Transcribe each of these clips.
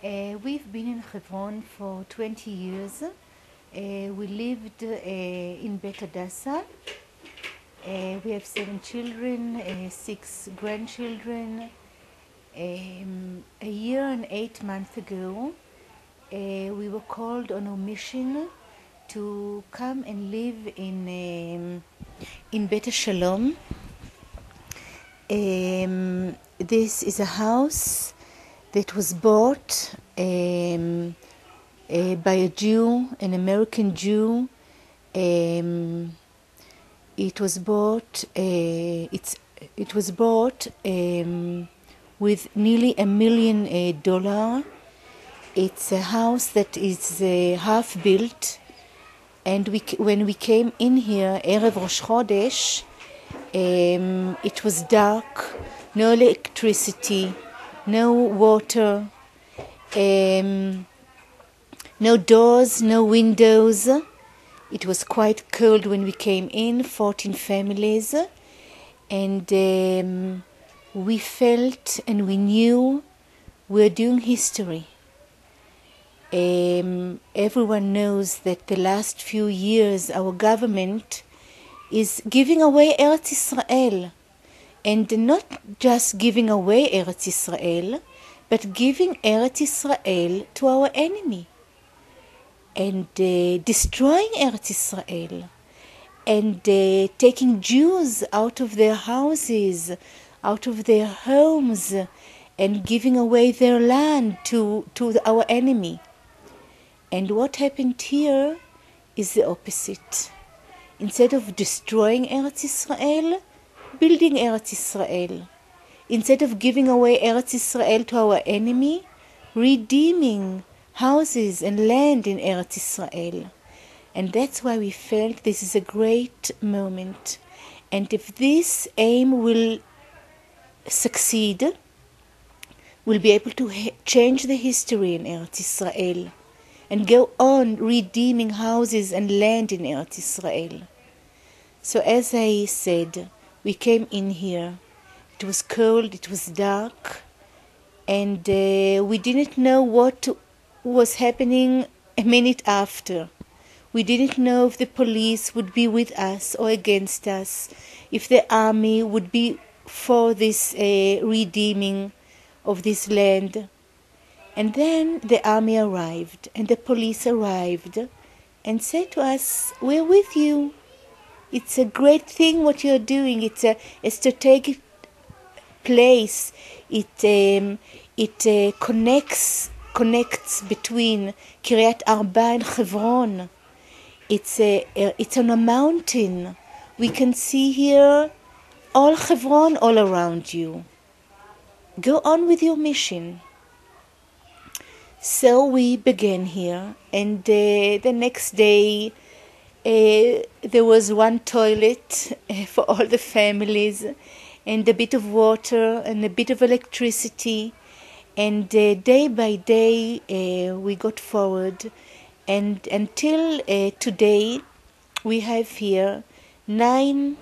We've been in Hebron for 20 years. We lived in Beit HaShalom. We have 7 children, 6 grandchildren. A year and 8 months ago, we were called on a mission to come and live in Beit HaShalom. This is a house that was bought by a Jew, an American Jew. It was bought. It was bought with nearly $1 million. It's a house that is half built, and when we came in here, Erev Rosh Chodesh, it was dark, no electricity, no water, no doors, no windows. It was quite cold when we came in, 14 families, and we felt and we knew we're doing history. Everyone knows that the last few years our government is giving away Eretz Israel, and not just giving away Eretz Israel, but giving Eretz Israel to our enemy, and destroying Eretz Israel, and taking Jews out of their houses, out of their homes, and giving away their land to our enemy. And what happened here is the opposite. Instead of destroying Eretz Israel, building Eretz Israel. Instead of giving away Eretz Israel to our enemy, redeeming houses and land in Eretz Israel. And that's why we felt this is a great moment. And if this aim will succeed, we'll be able to change the history in Eretz Israel and go on redeeming houses and land in Eretz Israel. So as I said, we came in here. It was cold, it was dark, and we didn't know what was happening a minute after. We didn't know if the police would be with us or against us, if the army would be for this redeeming of this land. And then the army arrived and the police arrived and said to us, "We're with you. It's a great thing what you're doing. It's a strategic place. It connects between Kiryat Arba and Hebron. It's on a mountain. We can see here all Hebron all around you. Go on with your mission." So we began here, and the next day there was one toilet for all the families, and a bit of water and a bit of electricity. And day by day we got forward, and until today we have here nine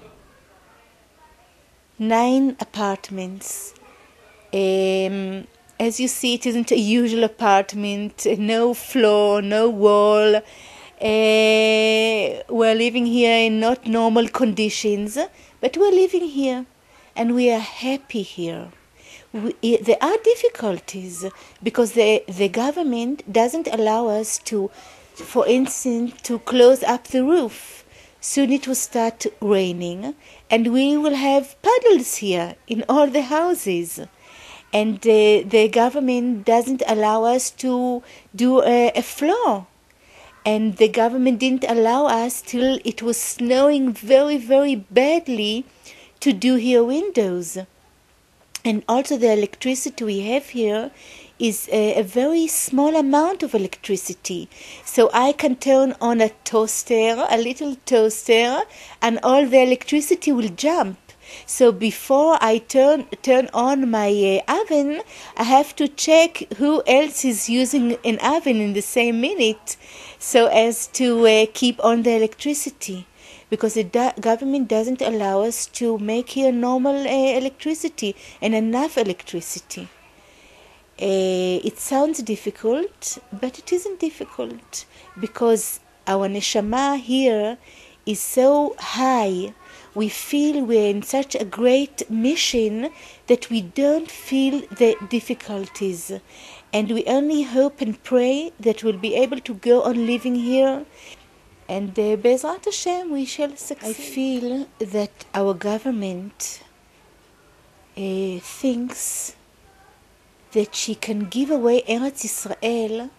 apartments. As you see, it isn't a usual apartment, no floor, no wall. We're living here in not normal conditions, but we're living here, and we are happy here. There are difficulties because the government doesn't allow us to, for instance, to close up the roof. Soon it will start raining, and we will have puddles here in all the houses. And the government doesn't allow us to do a floor. And the government didn't allow us till it was snowing very, very badly to do here windows. And also the electricity we have here is a very small amount of electricity. So I can turn on a toaster, a little toaster, and all the electricity will jump. So before I turn on my oven, I have to check who else is using an oven in the same minute, so as to keep on the electricity. Because the government doesn't allow us to make here normal electricity and enough electricity. It sounds difficult, but it isn't difficult, because our neshama here is so high. We feel we're in such a great mission that we don't feel the difficulties. And we only hope and pray that we'll be able to go on living here. And Be'ezrat Hashem, we shall succeed. I feel that our government thinks that she can give away Eretz Israel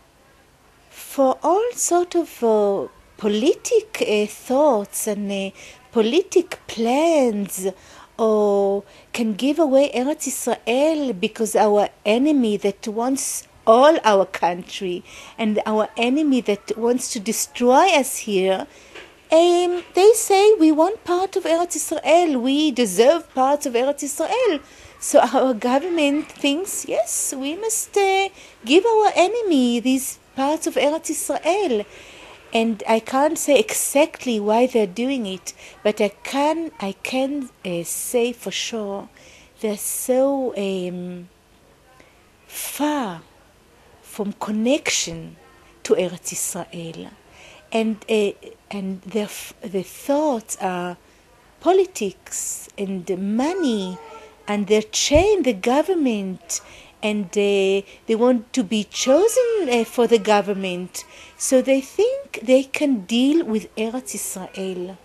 for all sort of politic thoughts and politic plans, or can give away Eretz Israel because our enemy that wants all our country and our enemy that wants to destroy us here, they say we want part of Eretz Israel, we deserve parts of Eretz Israel. So our government thinks, yes, we must give our enemy these parts of Eretz Israel. And I can't say exactly why they're doing it, but I can say for sure they're so far from connection to Eretz Israel, and their thoughts are politics and money, and they're chained the government, and they want to be chosen for the government. So they think they can deal with Eretz Israel.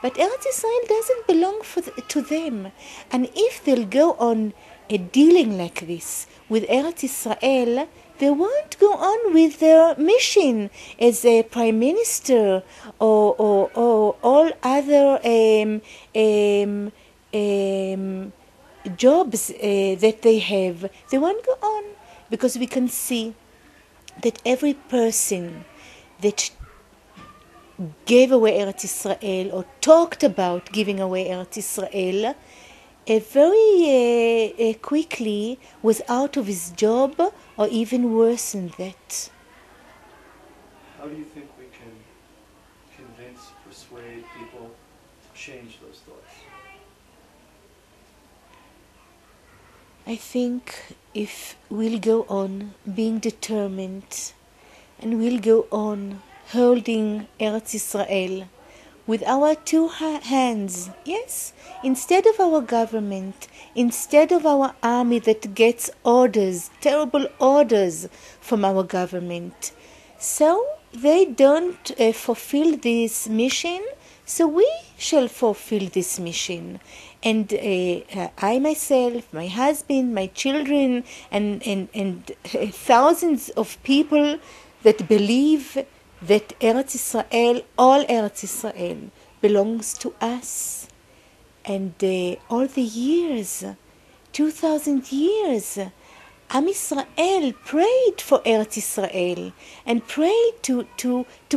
But Eretz Israel doesn't belong to them. And if they'll go on dealing like this with Eretz Israel, they won't go on with their mission as a prime minister or all other jobs that they have. They won't go on, because we can see that every person that gave away Eretz Israel or talked about giving away Eretz Israel very quickly was out of his job, or even worse than that. How do you think we can convince, persuade people to change those thoughts? I think if we'll go on being determined, and we'll go on holding Eretz Israel with our two hands, yes, instead of our government, instead of our army that gets orders, terrible orders from our government. So they don't fulfill this mission, so we shall fulfill this mission. And I myself, my husband, my children, and thousands of people that believe that Eretz Israel, all Eretz Israel, belongs to us. And all the years, 2,000 years, Am Israel prayed for Eretz Israel and prayed to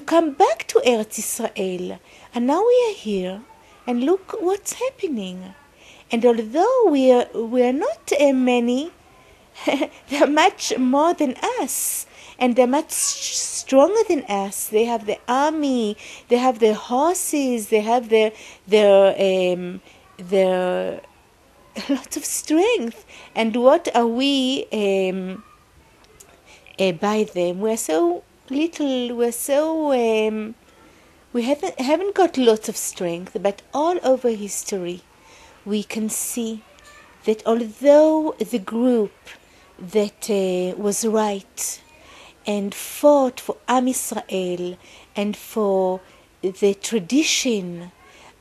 come back to Eretz Israel. And now we are here, and look what's happening. And although we are not many, they're much more than us. And they're much stronger than us. They have the army, they have their horses, they have their lots of strength. And what are we by them? We're so little. We're so we haven't got lots of strength. But all over history, we can see that although the group that was right and fought for Am Israel and for the tradition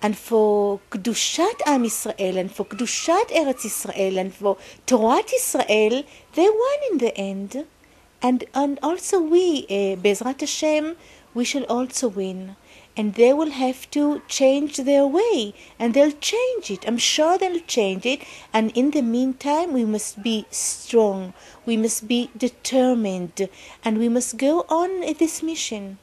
and for Kedushat Am Israel and for Kedushat Eretz Israel and for Torat Israel, they won in the end. And also we, Be'ezrat Hashem, we shall also win. And they will have to change their way, and they'll change it. I'm sure they'll change it. And in the meantime, we must be strong. We must be determined, and we must go on this mission.